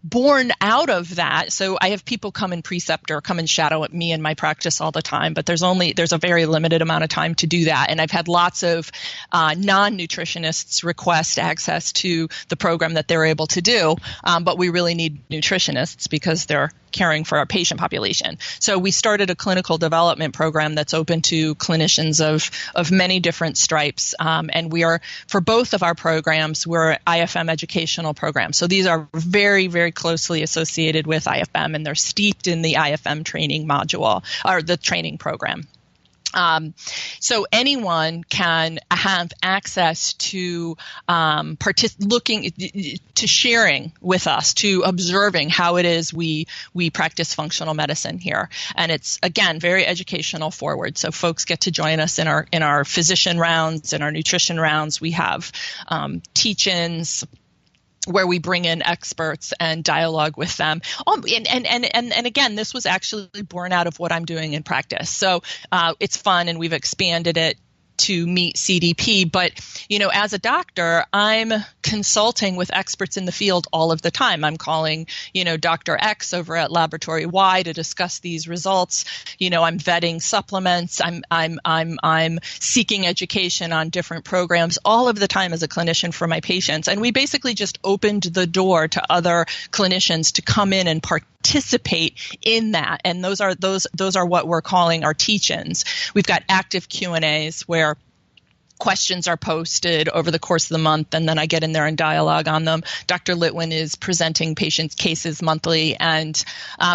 born out of that, so I have people come and precept or come and shadow at me in my practice all the time, but there's a very limited amount of time to do that. And I've had lots of non-nutritionists request access to the program that they're able to do, but we really need nutritionists. nutritionists because they're caring for our patient population. So we started a clinical development program that's open to clinicians of many different stripes. And we are, for both of our programs, we're IFM educational programs. So these are very, very closely associated with IFM, and they're steeped in the IFM training module or the training program. So anyone can have access to looking to sharing with us, to observing how it is we practice functional medicine here, and it's again very educational forward. So folks get to join us in our physician rounds, in our nutrition rounds. We have teach-ins where we bring in experts and dialogue with them. And again, this was actually born out of what I'm doing in practice. So it's fun, and we've expanded it to meet CDP. But, as a doctor, I'm consulting with experts in the field all of the time. I'm calling, Dr. X over at Laboratory Y to discuss these results. I'm vetting supplements. I'm seeking education on different programs all of the time as a clinician for my patients. And we basically just opened the door to other clinicians to come in and participate in that. And those are what we're calling our teach-ins. We've got active Q&As where questions are posted over the course of the month, and then I get in there and dialogue on them. Dr. Litwin is presenting patients' cases monthly, and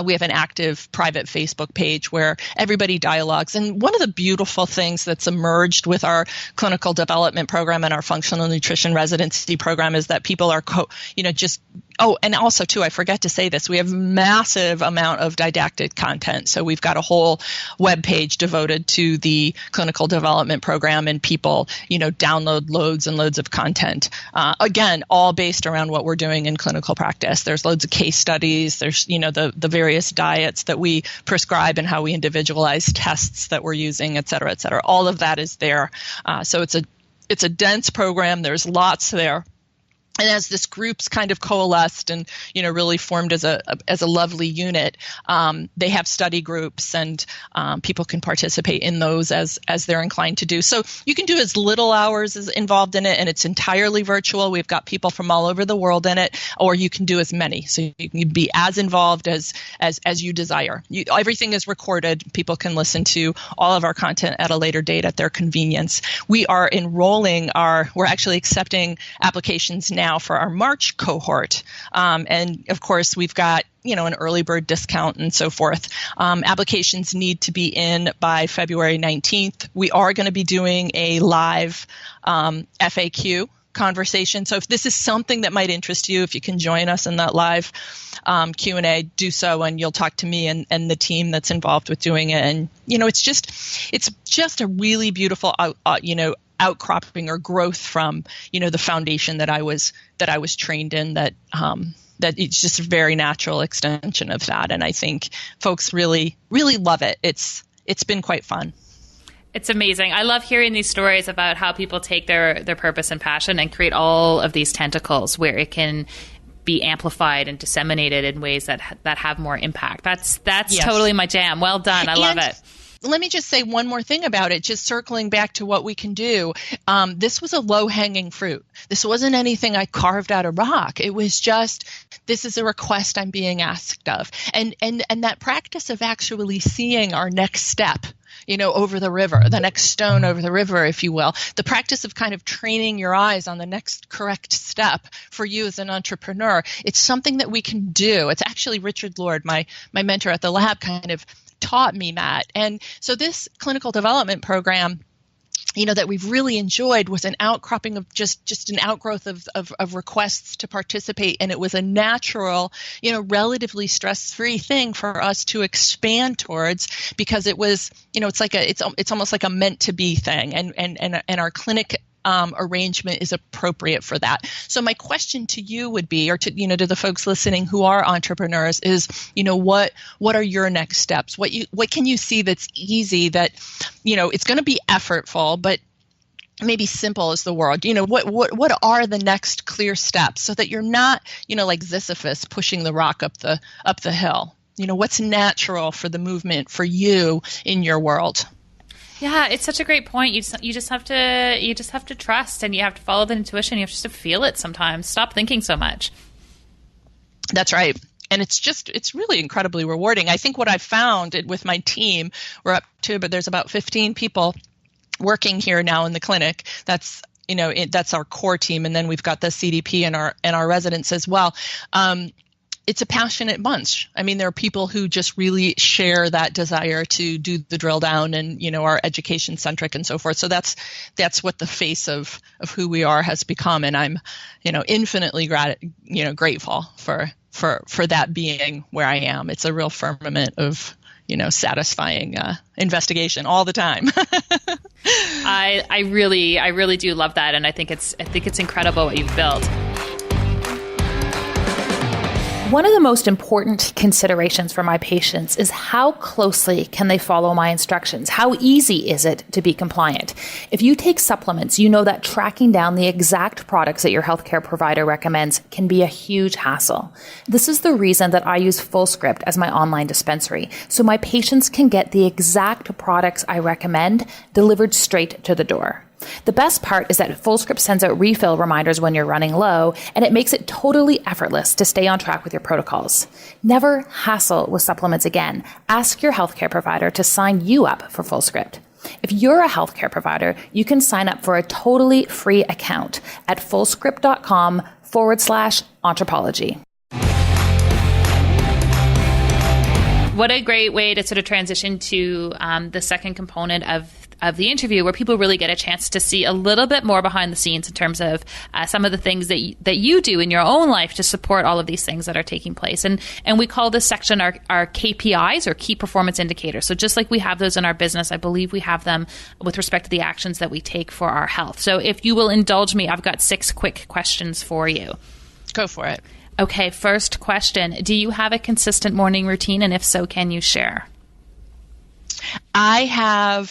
we have an active private Facebook page where everybody dialogues. And one of the beautiful things that's emerged with our clinical development program and our functional nutrition residency program is that people are and also too, I forget to say this, we have massive amount of didactic content. So we've got a whole web page devoted to the clinical development program, and people, download loads and loads of content. Again, all based around what we're doing in clinical practice. There's loads of case studies. There's, the various diets that we prescribe and how we individualize tests that we're using, et cetera, et cetera. All of that is there. So it's a dense program. There's lots there. And as this group's kind of coalesced and, really formed as a lovely unit, they have study groups, and people can participate in those as they're inclined to do. So you can do as little hours as involved in it, and it's entirely virtual. We've got people from all over the world in it, or you can do as many. So you can be as involved as you desire. Everything is recorded. People can listen to all of our content at a later date at their convenience. We are we're actually accepting applications now for our March cohort. And of course, we've got, an early bird discount and so forth. Applications need to be in by February 19th. We are going to be doing a live FAQ conversation. So if this is something that might interest you, if you can join us in that live Q&A, do so, and you'll talk to me and the team that's involved with doing it. And, it's just a really beautiful, outcropping or growth from, the foundation that I was trained in, that it's just a very natural extension of that. And I think folks really, really love it. It's been quite fun. It's amazing. I love hearing these stories about how people take their purpose and passion and create all of these tentacles where it can be amplified and disseminated in ways that have more impact. That's yes. Totally my jam. Well done. I love it. Let me just say one more thing about it, just circling back to what we can do. This was a low-hanging fruit. This wasn't anything I carved out of rock. It was just, this is a request I'm being asked of. And that practice of actually seeing our next step, over the river, the next stone over the river, if you will, the practice of kind of training your eyes on the next correct step for you as an entrepreneur. It's something that we can do. It's actually Richard Lord, my mentor at the lab, kind of taught me that. And so this clinical development program, that we've really enjoyed was an outcropping of just an outgrowth of requests to participate. And it was a natural, relatively stress-free thing for us to expand towards, because it was, it's almost like a meant to be thing. And our clinic arrangement is appropriate for that. So my question to you would be, or to the folks listening who are entrepreneurs, is what are your next steps? What can you see that's easy, that it's going to be effortful, but maybe simple is the word. What are the next clear steps, so that you're not like Sisyphus pushing the rock up the hill? What's natural for the movement for you in your world? Yeah, it's such a great point. You just have to trust, and you have to follow the intuition. You have just to feel it sometimes. Stop thinking so much. That's right. And it's really incredibly rewarding. I think what I found with my team, but there's about 15 people working here now in the clinic. That's that's our core team, and then we've got the CDP and our residents as well. It's a passionate bunch. I mean, there are people who just really share that desire to do the drill down and, are education centric and so forth. So that's what the face of who we are has become. And I'm, infinitely grateful for that being where I am. It's a real firmament of, satisfying investigation all the time. I really do love that. And I think it's incredible what you've built. One of the most important considerations for my patients is how closely can they follow my instructions? How easy is it to be compliant? If you take supplements, you know that tracking down the exact products that your healthcare provider recommends can be a huge hassle. This is the reason that I use FullScript as my online dispensary, so my patients can get the exact products I recommend delivered straight to the door. The best part is that FullScript sends out refill reminders when you're running low, and it makes it totally effortless to stay on track with your protocols. Never hassle with supplements again. Ask your healthcare provider to sign you up for FullScript. If you're a healthcare provider, you can sign up for a totally free account at fullscript.com/Entrepology. What a great way to sort of transition to the second component of the interview, where people really get a chance to see a little bit more behind the scenes in terms of some of the things that you do in your own life to support all of these things that are taking place. And we call this section our KPIs, or key performance indicators. So just like we have those in our business, I believe we have them with respect to the actions that we take for our health. So if you will indulge me, I've got 6 quick questions for you. Go for it. Okay, first question. Do you have a consistent morning routine? And if so, can you share? I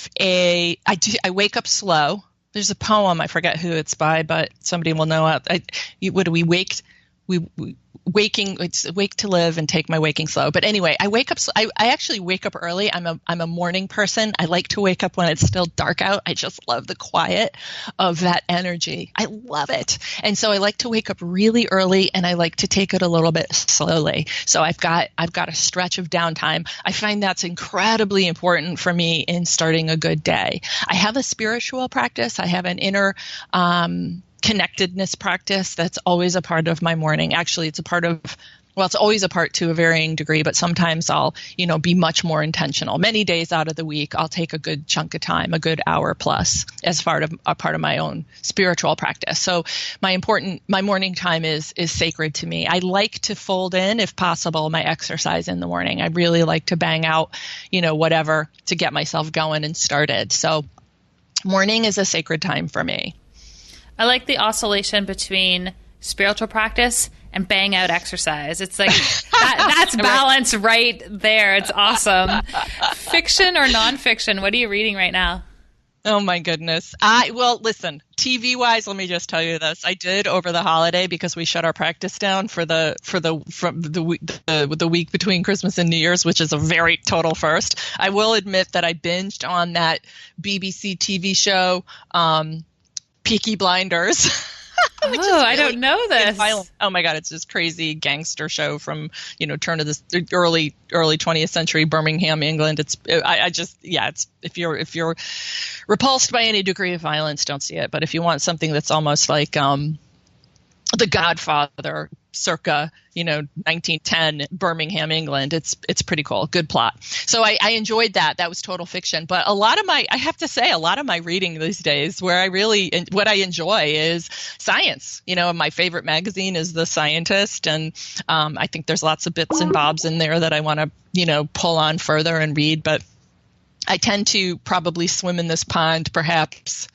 wake up slow. There's a poem, I forget who it's by, but somebody will know. It's wake to live and take my waking slow. But anyway, I wake up. I actually wake up early. I'm a morning person. I like to wake up when it's still dark out. I just love the quiet of that energy. I love it. And so I like to wake up really early, and I like to take it a little bit slowly. So I've got a stretch of downtime. I find that's incredibly important for me in starting a good day. I have a spiritual practice. I have an inner connectedness practice that's always a part of my morning. Actually, it's always a part to a varying degree, but sometimes I'll, be much more intentional. Many days out of the week, I'll take a good chunk of time, a good hour plus, as a part of my own spiritual practice. So my morning time is sacred to me. I like to fold in, if possible, my exercise in the morning. I really like to bang out, whatever to get myself going and started. So morning is a sacred time for me. I like the oscillation between spiritual practice and bang out exercise. It's like that's balance right there. It's awesome. Fiction or nonfiction? What are you reading right now? Oh my goodness. Listen, TV wise, let me just tell you this. I did over the holiday, because we shut our practice down from the week between Christmas and New Year's, which is a very total first. I will admit that I binged on that BBC TV show, Peaky Blinders. I don't know this. Oh my God, it's this crazy gangster show from turn of the early 20th century, Birmingham, England. It's if you're repulsed by any degree of violence, don't see it. But if you want something that's almost like The Godfather, circa 1910 Birmingham, England, it's pretty cool. Good plot. So I enjoyed that. That was total fiction. But I have to say, a lot of my reading these days, what I enjoy is science. My favorite magazine is The Scientist, and I think there's lots of bits and bobs in there that I want to pull on further and read. But I tend to probably swim in this pond, perhaps.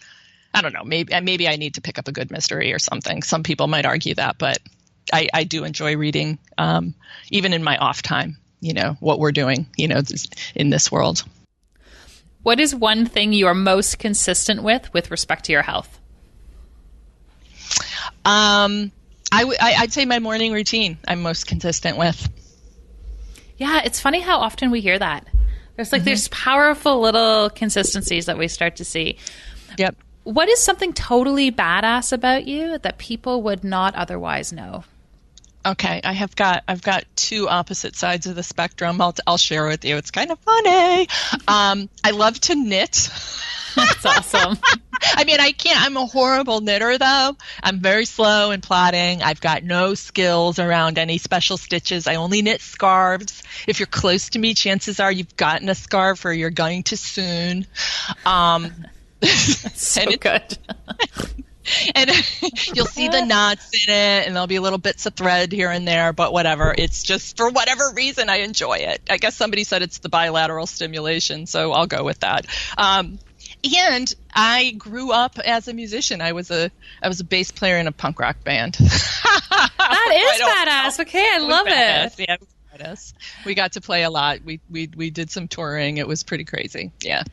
I don't know. Maybe I need to pick up a good mystery or something. Some people might argue that, but I do enjoy reading, even in my off time, what we're doing, in this world. What is one thing you are most consistent with respect to your health? I'd say my morning routine I'm most consistent with. Yeah, it's funny how often we hear that. There's powerful little consistencies that we start to see. Yep. What is something totally badass about you that people would not otherwise know? Okay, I've got two opposite sides of the spectrum. I'll share with you. It's kind of funny. I love to knit. That's awesome. I mean, I'm a horrible knitter, though. I'm very slow in plaiting. I've got no skills around any special stitches. I only knit scarves. If you're close to me, chances are you've gotten a scarf or you're going to soon. So good. And you'll see the knots in it, and there'll be little bits of thread here and there, but whatever. It's just, for whatever reason, I enjoy it. I guess somebody said it's the bilateral stimulation, so I'll go with that. And I grew up as a musician. I was a bass player in a punk rock band. That is badass. Okay, I love it. Yeah, it was badass. We got to play a lot. We did some touring. It was pretty crazy. Yeah.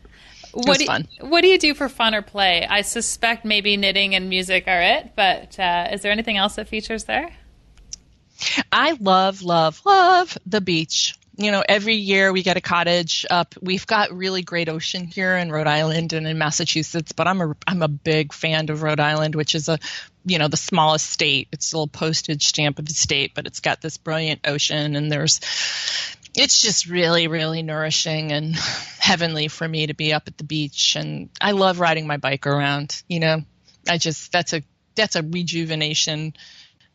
It was fun. What do you do for fun or play? I suspect maybe knitting and music are it, but is there anything else that features there? I love the beach. You know, every year we get a cottage up. We've got really great ocean here in Rhode Island and in Massachusetts, but I'm a big fan of Rhode Island, which is the smallest state. It's a little postage stamp of a state, but it's got this brilliant ocean, and it's just really, really nourishing and heavenly for me to be up at the beach. And I love riding my bike around. You know, that's a rejuvenation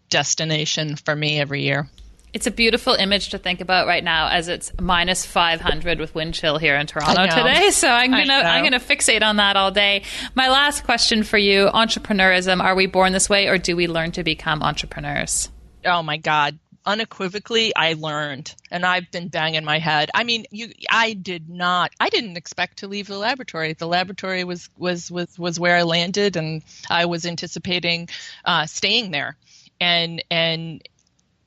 destination for me every year. It's a beautiful image to think about right now, as it's minus 500 with wind chill here in Toronto today. So I'm gonna fixate on that all day. My last question for you: entrepreneurism. Are we born this way, or do we learn to become entrepreneurs? Oh my God. Unequivocally, I learned, and I've been banging my head. I mean, I didn't expect to leave the laboratory. The laboratory was where I landed, and I was anticipating staying there. And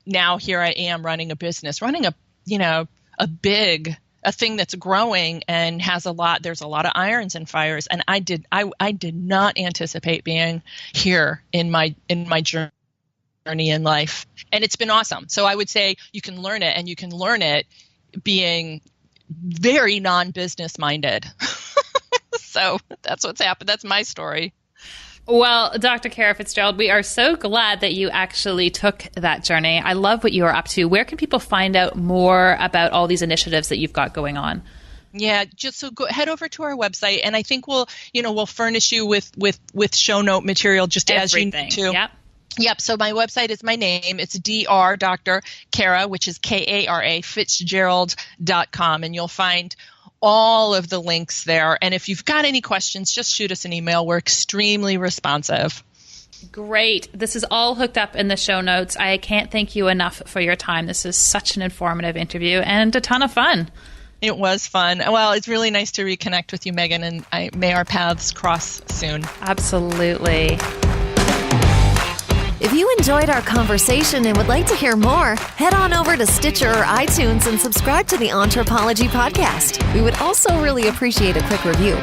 now here I am running a business, running a thing that's growing and there's a lot of irons and fires. And I did not anticipate being here in my journey in life. And it's been awesome. So I would say you can learn it, and you can learn it being very non-business minded. So that's what's happened. That's my story. Well, Dr. Kara Fitzgerald, we are so glad that you actually took that journey. I love what you are up to. Where can people find out more about all these initiatives that you've got going on? Yeah, just head over to our website, and I think we'll furnish you with show note material just Everything. As you need to. Yep. So my website is my name. It's Dr. Kara, which is Kara, Fitzgerald.com, and you'll find all of the links there. And if you've got any questions, just shoot us an email. We're extremely responsive. Great. This is all hooked up in the show notes. I can't thank you enough for your time. This is such an informative interview and a ton of fun. It was fun. Well, it's really nice to reconnect with you, Megan, and may our paths cross soon. Absolutely. If you enjoyed our conversation and would like to hear more, head on over to Stitcher or iTunes and subscribe to the Entrepreneurism podcast. We would also really appreciate a quick review.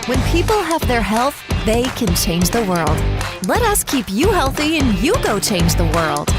When people have their health, they can change the world. Let us keep you healthy and you go change the world.